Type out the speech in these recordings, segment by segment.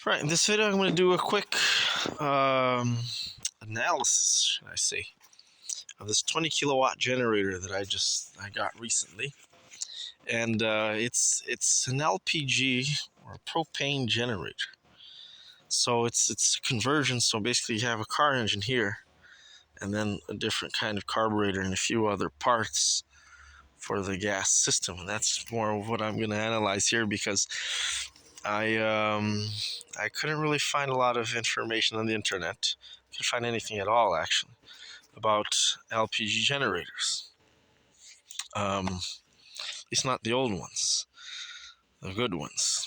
Right, in this video I'm going to do a quick analysis, should I say, of this 20 kilowatt generator that I got recently. And it's an LPG or propane generator. So it's a conversion, so basically you have a car engine here and then a different kind of carburetor and a few other parts for the gas system. And that's more of what I'm going to analyze here, because I couldn't really find a lot of information on the internet. Couldn't find anything at all, actually, about LPG generators. At least not the old ones, the good ones.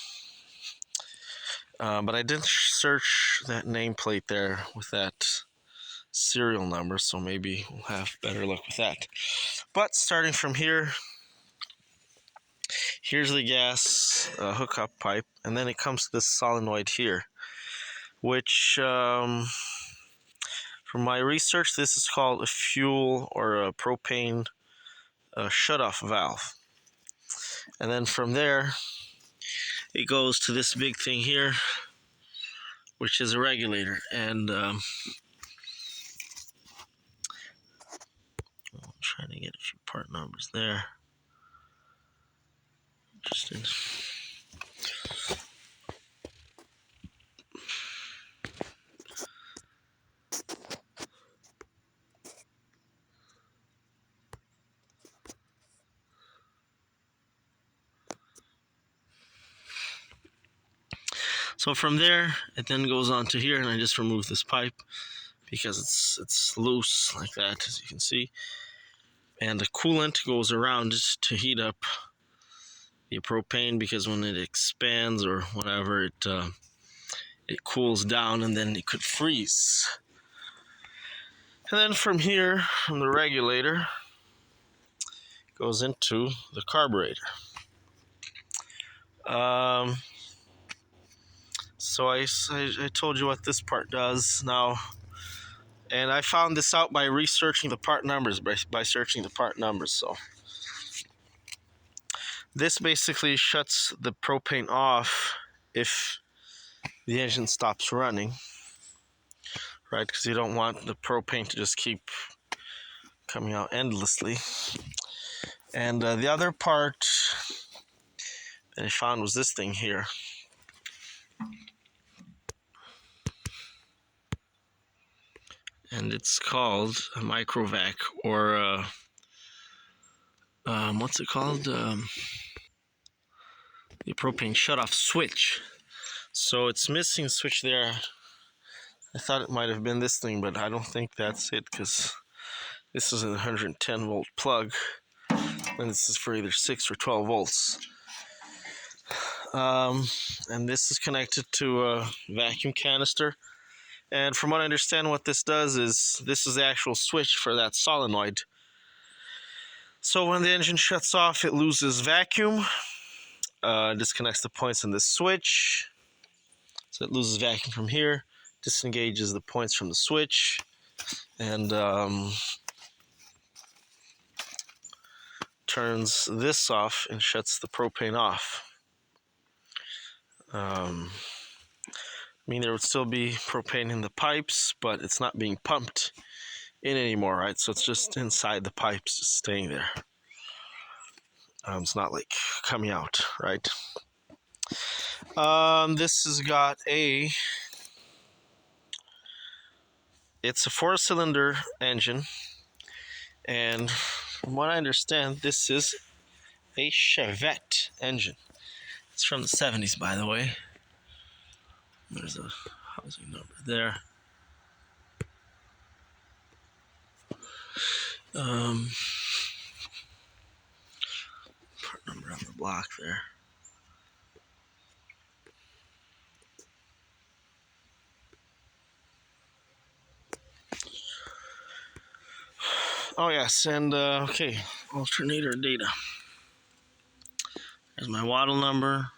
But I did search that nameplate there with that serial number, so maybe we'll have better luck with that. But starting from here, here's the gas hookup pipe, and then it comes to this solenoid here, which from my research, this is called a fuel or a propane shutoff valve. And then from there, it goes to this big thing here, which is a regulator. And I'm trying to get a few part numbers there. Interesting. So from there, it then goes on to here, and I just removed this pipe because it's loose like that, as you can see. And the coolant goes around it to heat up the propane, because when it expands or whatever, it cools down and then it could freeze. And then from here, from the regulator, goes into the carburetor. So I told you what this part does now, and I found this out by researching the part numbers, by searching the part numbers. So this basically shuts the propane off if the engine stops running, right? Because you don't want the propane to just keep coming out endlessly. And the other part that I found was this thing here. And it's called a microvac, or what's it called? The propane shutoff switch. So it's missing a switch there. I thought it might have been this thing, but I don't think that's it, because this is a 110 volt plug, and this is for either 6 or 12 volts. And this is connected to a vacuum canister. And from what I understand, what this does is, this is the actual switch for that solenoid. So when the engine shuts off, it loses vacuum, disconnects the points in this switch. So it loses vacuum from here, disengages the points from the switch, and turns this off and shuts the propane off. I mean, there would still be propane in the pipes, but it's not being pumped in anymore, right? So it's just inside the pipes, just staying there. It's not like coming out, right? This has got it's a 4-cylinder engine, and from what I understand, this is a Chevette engine. It's from the 70s, by the way. There's a housing number there. Part number on the block there. Oh yes, and okay, alternator data. There's my watt number.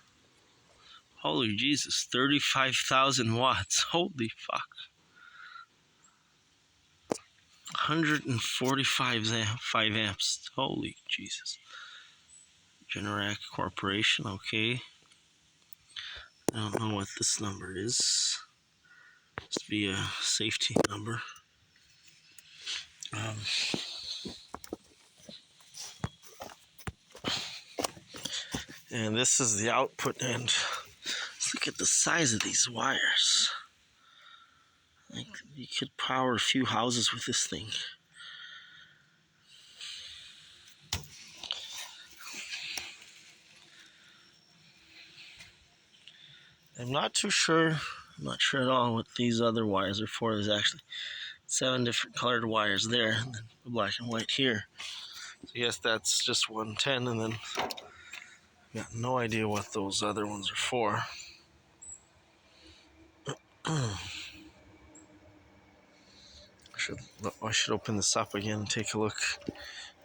Holy Jesus, 35,000 watts. Holy fuck. 145 amps. Holy Jesus. Generac Corporation, okay. I don't know what this number is. Must be a safety number. And this is the output end. Let's look at the size of these wires. Like, you could power a few houses with this thing. I'm not too sure. I'm not sure at all what these other wires are for. There's actually 7 different colored wires there, and then the black and white here. So yes, that's just 110, and then got no idea what those other ones are for. I should open this up again and take a look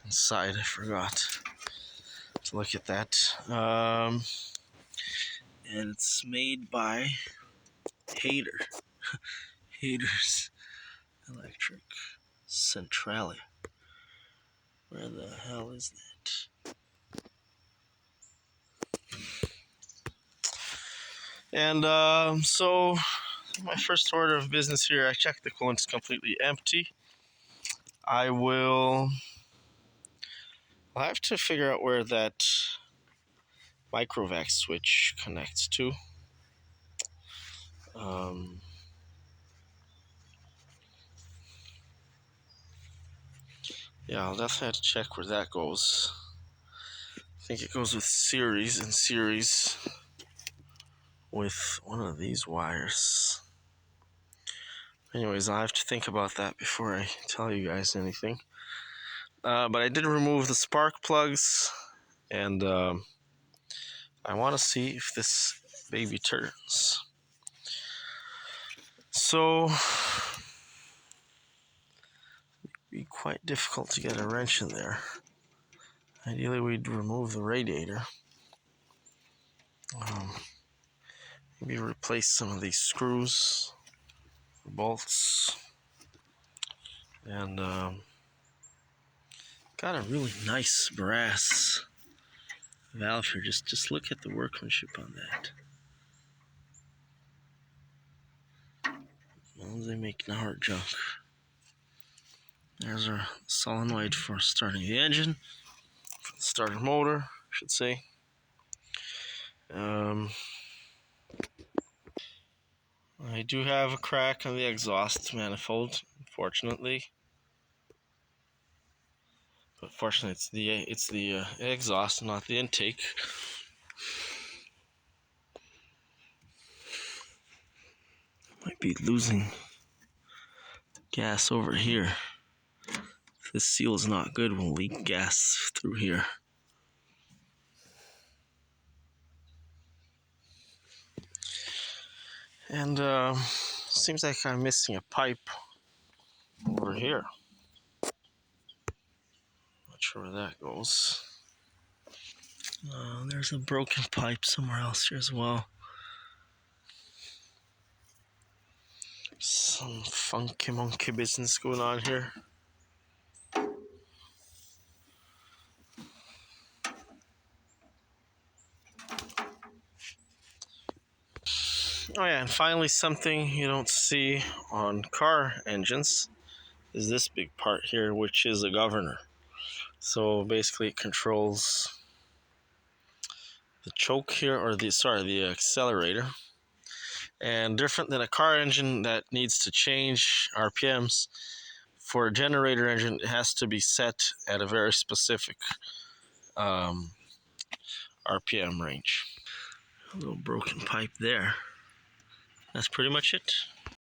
inside. I forgot to look at that. And it's made by Haters Electric Centralia. Where the hell is that? And so my first order of business here, I checked the coolant is completely empty. I'll have to figure out where that microvac switch connects to. Yeah, I'll definitely have to check where that goes. I think it goes with series with one of these wires. Anyways, I'll have to think about that before I tell you guys anything. But I did remove the spark plugs, and I want to see if this baby turns. So, it'd be quite difficult to get a wrench in there. Ideally, we'd remove the radiator. Maybe replace some of these screws, bolts, and got a really nice brass valve here. Just look at the workmanship on that. Well, they make Nauert junk. There's our solenoid for starting the engine, for the starter motor, I should say. I do have a crack on the exhaust manifold, unfortunately. But fortunately, it's the exhaust, not the intake. Might be losing gas over here. If this seal is not good, we'll leak gas through here. And seems like I'm missing a pipe over here. Not sure where that goes. There's a broken pipe somewhere else here as well. Some funky monkey business going on here. Oh yeah, and finally something you don't see on car engines is this big part here, which is a governor. So basically it controls the choke here, or the accelerator. And different than a car engine that needs to change RPMs, for a generator engine it has to be set at a very specific RPM range. A little broken pipe there. That's pretty much it.